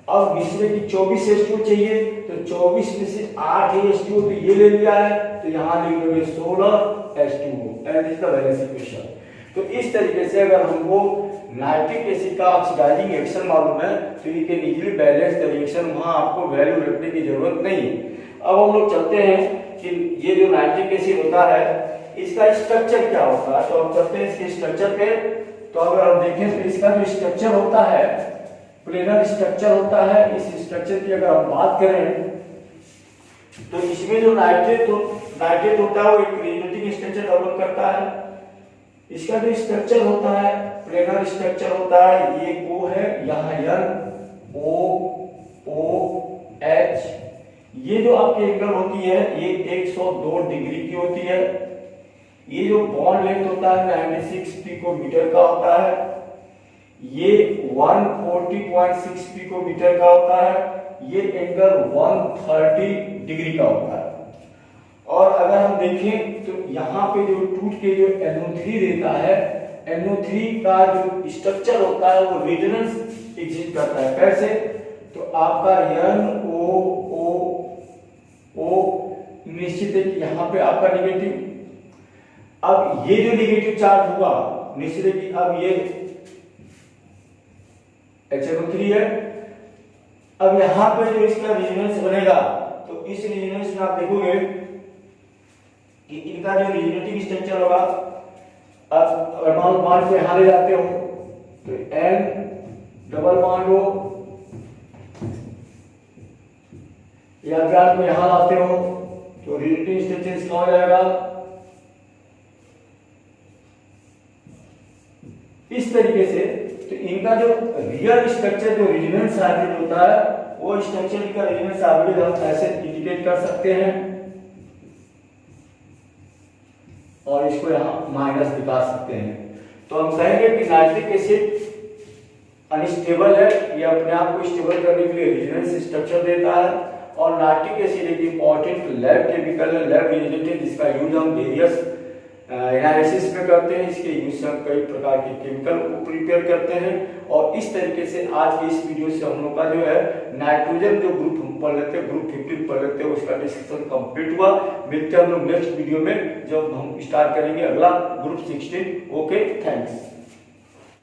अब दूसरे की 24 H2O चाहिए तो 24 में से 8 H2O तो ये ले लिया है, तो यहाँ लिख दोगे 16 H2O, and is the balance equation. तो इस तरीके से अगर हमको नाइट्रिक एसिड का ऑक्सीडाइजिंग एक्शन मालूम है तो you can easily balance the reaction, वहां आपको वैल्यू रखने की जरूरत नहीं। अब हम लोग चलते हैं कि ये जो नाइट्रिक एसिड होता है इसका स्ट्रक्चर क्या होता है, तो हम चलते हैं इसके स्ट्रक्चर पे। तो अगर हम देखें तो इसका जो स्ट्रक्चर होता है प्लेनर स्ट्रक्चर होता है। इस स्ट्रक्चर की अगर हम बात करें तो इसमें जो नाइट्रेट होता है वो एक रेडियोटिक स्ट्रक्चर डेवलप करता है। इसका जो स्ट्रक्चर होता है प्लेनर स्ट्रक्चर होता है, ये O है, यहाँ N O O H, ये जो आपकी एंगल होती है ये 102 डिग्री की होती है। ये जो बॉन्ड लेंथ होता है 96 पिकोमीटर का होता है, ये 140.6 पिकोमीटर का होता है, ये एंगल 130 डिग्री का होता है। और अगर हम देखें तो यहाँ पे जो टूट के जो NO3 देता है, NO3 का जो स्ट्रक्चर होता है वो रेजोनेंस एग्जिस्ट करता है। कैसे? तो आपका NOO निश्चित है कि यहाँ पे आपका निगेटिव, अब ये जो निगेटिव चार्ज हुआ निश्चित है कि अब ये HNO3 है। अब यहाँ पे जो इसका रेजोनेंस बनेगा तो इस रेजोनेंस में आप देखोगे कि इनका जो रेजोनेटिव स्ट्रक्चर होगा, अब अगर बॉन्ड को यहां ले जाते हो तो N डबल बॉन्ड हो, या बॉन्ड को यहां लाते हो तो रेजोनेटिव स्ट्रक्चर इसका हो जाएगा इस तरीके से। तो इनका जो रियल स्ट्रक्चर जो रेजोनेंस हाइब्रिड होता है वो स्ट्रक्चर का रेजोनेंस हाइब्रिड हम ऐसे इंडिकेट कर सकते हैं और इसको यहाँ माइनस दिखा सकते हैं। तो हम कहेंगे कि नाइट्रिक एसिड अनस्टेबल है, ये अपने आप को स्टेबल करने के लिए रेजोनेंस स्ट्रक्चर देता है। और नाइट्रिक एसिड एक इंपॉर्टेंट लैब केमिकल है, लैब रिलेटेड, जिसका यूज हम वेरियस एनालिसिस में करते हैं। इसके यूज से हम कई प्रकार के केमिकल को प्रिपेयर करते हैं। और इस तरीके से आज के इस वीडियो से हम लोग का जो है नाइट्रोजन जो ग्रुप हम पढ़ लेते हैं, ग्रुप 15 पढ़ लेते हैं, उसका डिस्कशन कंप्लीट हुआ। मिलते हैं हम लोग नेक्स्ट वीडियो में जब हम स्टार्ट करेंगे अगला ग्रुप 16। Okay, thanks.